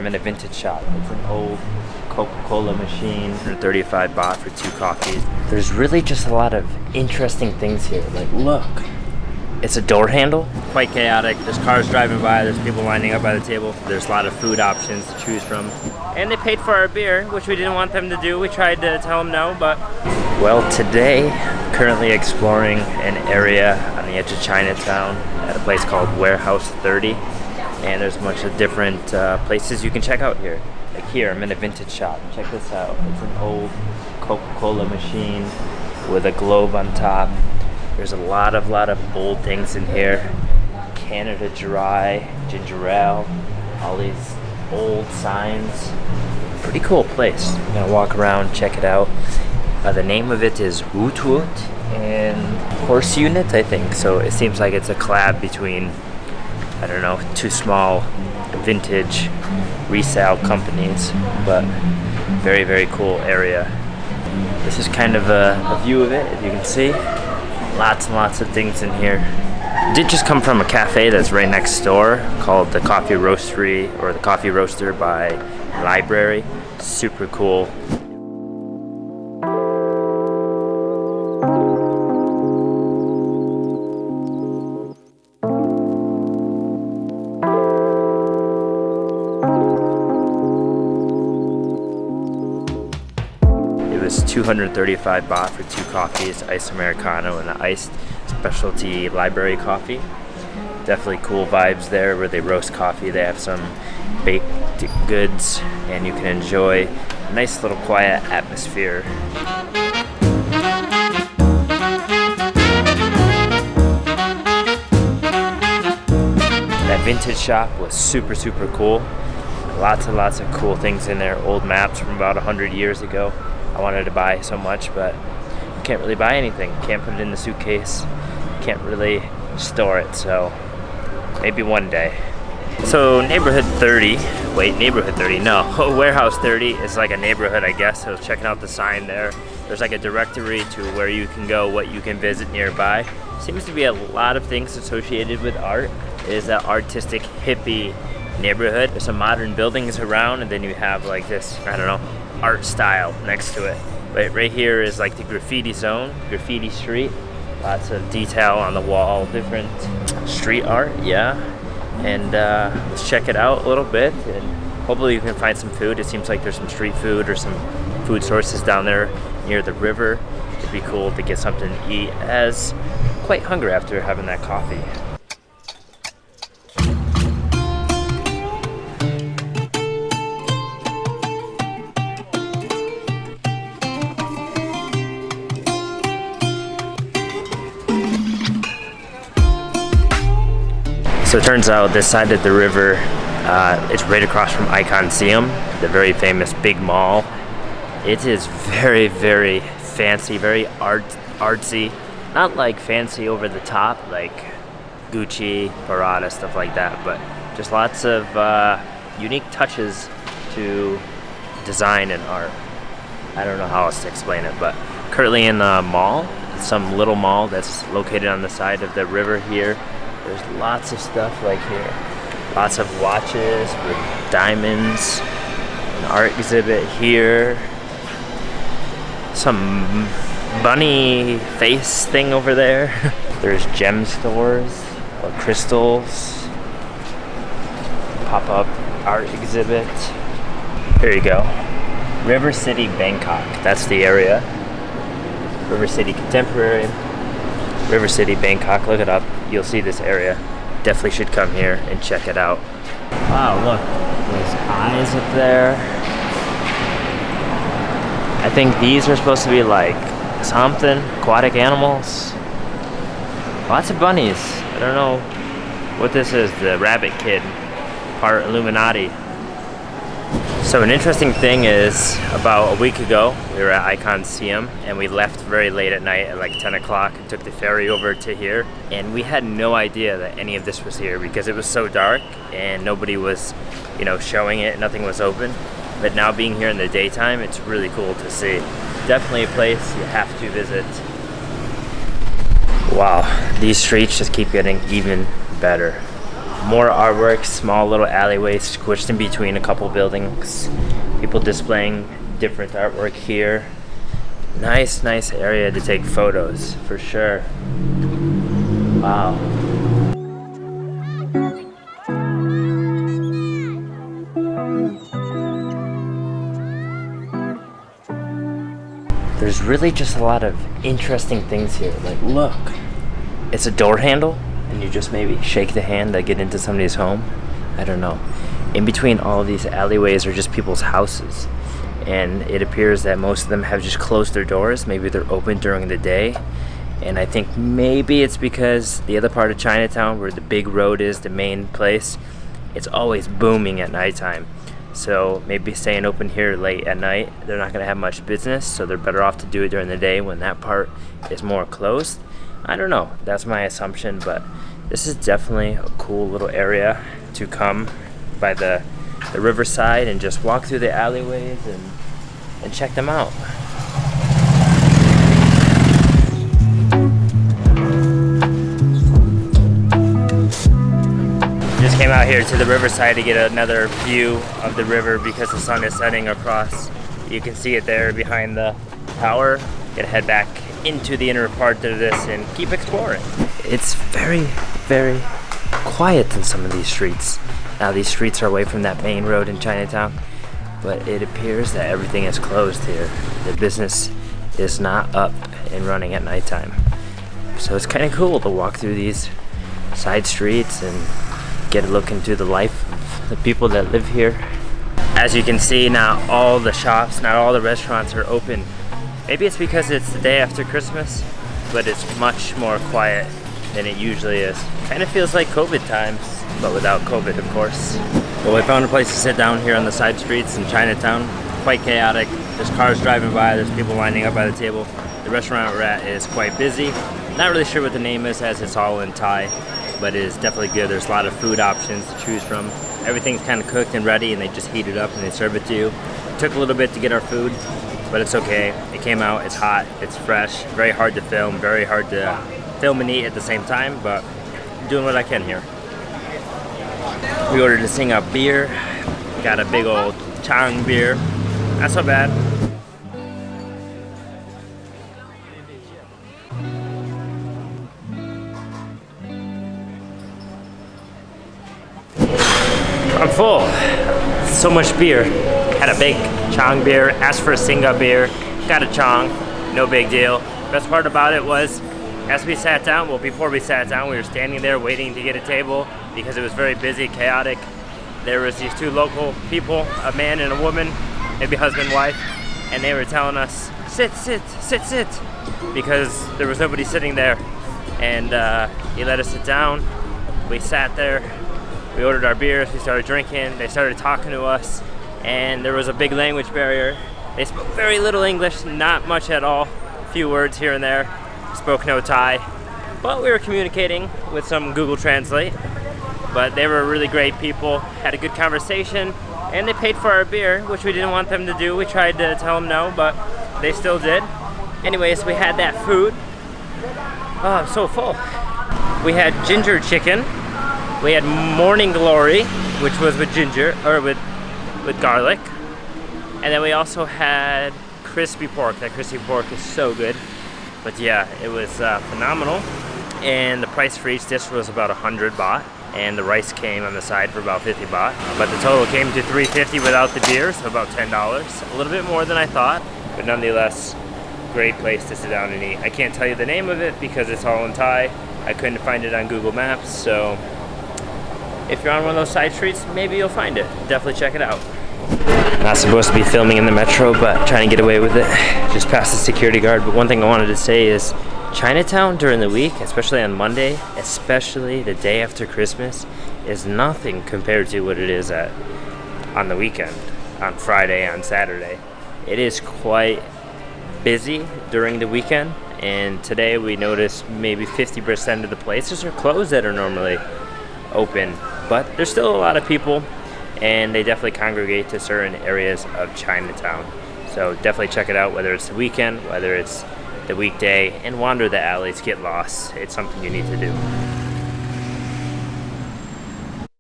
I'm in a vintage shop. It's an old Coca-Cola machine for 35 baht for 2 coffees. There's really just a lot of interesting things here. Like, look, it's a door handle. Quite chaotic. There's cars driving by. There's people lining up by the table. There's a lot of food options to choose from. And they paid for our beer, which we didn't want them to do. We tried to tell them no, but... Well, today, currently exploring an area on the edge of Chinatown at a place called Warehouse 30. And there's a bunch of different places you can check out here. Like here, I'm in a vintage shop. Check this out. It's an old Coca-Cola machine with a globe on top. There's a lot of old things in here. Canada Dry, ginger ale, all these old signs. Pretty cool place. I'm gonna walk around, check it out. The name of it is Utut and Horse Unit, I think. So it seems like it's a collab between, I don't know, 2 small vintage resale companies, but very, very cool area. This is kind of a view of it, if you can see. Lots and lots of things in here. Did just come from a cafe that's right next door called the Coffee Roastery, or the Coffee Roaster by Library. Super cool. It was 235 baht for 2 coffees, iced Americano and an iced specialty library coffee. Definitely cool vibes there where they roast coffee. They have some baked goods and you can enjoy a nice little quiet atmosphere. That vintage shop was super, super cool. Lots and lots of cool things in there. Old maps from about 100 years ago. I wanted to buy so much, but you can't really buy anything. Can't put it in the suitcase. Can't really store it, so maybe one day. So neighborhood 30, wait, neighborhood 30, no. Warehouse 30 is like a neighborhood, I guess. I was checking out the sign there. There's like a directory to where you can go, what you can visit nearby. Seems to be a lot of things associated with art. It is an artistic hippie neighborhood. There's some modern buildings around, and then you have like this, I don't know, art style next to it. But right here is like the graffiti zone, Graffiti Street. Lots of detail on the wall, different street art, yeah. And let's check it out a little bit, and hopefully you can find some food. It seems like there's some street food or some food sources down there near the river. It'd be cool to get something to eat, as I'm quite hungry after having that coffee. So it turns out this side of the river, it's right across from Icon-Seum, the very famous big mall. It is very, very fancy, very artsy. Not like fancy over the top, like Gucci, Prada, stuff like that, but just lots of unique touches to design and art. I don't know how else to explain it, but currently in the mall, some little mall that's located on the side of the river here. There's lots of stuff like here. Lots of watches with diamonds. An art exhibit here. Some bunny face thing over there. There's gem stores or crystals. Pop-up art exhibit. Here you go. River City, Bangkok. That's the area. River City Contemporary. River City, Bangkok, look it up. You'll see this area. Definitely should come here and check it out. Wow, look, there's eyes up there. I think these are supposed to be like something, aquatic animals. Lots of bunnies. I don't know what this is, the Rabbit Kid, part Illuminati. So an interesting thing is, about a week ago, we were at Icon-Seum and we left very late at night at like 10 o'clock and took the ferry over to here. And we had no idea that any of this was here because it was so dark and nobody was, you know, showing it, nothing was open. But now being here in the daytime, it's really cool to see. Definitely a place you have to visit. Wow, these streets just keep getting even better. More artwork, small little alleyways squished in between a couple buildings. People displaying different artwork here. Nice area to take photos, for sure. Wow. There's really just a lot of interesting things here. Like, look, it's a door handle, and you just maybe shake the hand to get into somebody's home. I don't know. In between all of these alleyways are just people's houses, and it appears that most of them have just closed their doors. Maybe they're open during the day, and I think maybe it's because the other part of Chinatown, where the big road is, the main place, it's always booming at nighttime. So maybe staying open here late at night, they're not going to have much business, so they're better off to do it during the day when that part is more closed. I don't know, that's my assumption, but this is definitely a cool little area to come by the riverside and just walk through the alleyways and check them out. Just came out here to the riverside to get another view of the river because the sun is setting across. You can see it there behind the tower. Gonna head back into the inner part of this and keep exploring. It's very quiet in some of these streets. Now these streets are away from that main road in Chinatown, but it appears that everything is closed here. The business is not up and running at nighttime. So it's kind of cool to walk through these side streets and get a look into the life of the people that live here. As you can see, not all the shops, not all the restaurants are open. Maybe it's because it's the day after Christmas, but it's much more quiet than it usually is. Kind of feels like COVID times, but without COVID, of course. Well, we found a place to sit down here on the side streets in Chinatown. Quite chaotic. There's cars driving by, there's people lining up by the table. The restaurant we're at is quite busy. Not really sure what the name is, as it's all in Thai, but it is definitely good. There's a lot of food options to choose from. Everything's kind of cooked and ready, and they just heat it up and they serve it to you. It took a little bit to get our food, but it's okay. It came out, it's hot, it's fresh. Very hard to film, very hard to film and eat at the same time, but I'm doing what I can here. We ordered a Singapore beer. Got a big old Chang beer. Not so bad. I'm full. So much beer. Had a big Chang beer, asked for a Singapore beer, got a Chang, no big deal. Best part about it was, as we sat down, well, before we sat down, we were standing there waiting to get a table because it was very busy, chaotic. There was these two local people, a man and a woman, maybe husband and wife, and they were telling us, sit, because there was nobody sitting there. And he let us sit down. We sat there. We ordered our beers, we started drinking, they started talking to us, and there was a big language barrier. They spoke very little English, not much at all, a few words here and there, spoke no Thai, but we were communicating with some Google Translate. But they were really great people, had a good conversation, and they paid for our beer, which we didn't want them to do. We tried to tell them no, but they still did. Anyways, we had that food. Oh, I'm so full. We had ginger chicken. We had Morning Glory, which was with ginger, or with garlic. And then we also had crispy pork. That crispy pork is so good. But yeah, it was phenomenal. And the price for each dish was about 100 baht. And the rice came on the side for about 50 baht. But the total came to 350 without the beer, so about $10. A little bit more than I thought, but nonetheless, great place to sit down and eat. I can't tell you the name of it because it's all in Thai. I couldn't find it on Google Maps, so if you're on one of those side streets, maybe you'll find it. Definitely check it out. Not supposed to be filming in the metro, but trying to get away with it. Just past the security guard. But one thing I wanted to say is Chinatown during the week, especially on Monday, especially the day after Christmas, is nothing compared to what it is on the weekend, on Friday, on Saturday. It is quite busy during the weekend, and today we noticed maybe 50% of the places are closed that are normally open, but there's still a lot of people, and they definitely congregate to certain areas of Chinatown. So definitely check it out, whether it's the weekend, whether it's the weekday, and wander the alleys, get lost. It's something you need to do.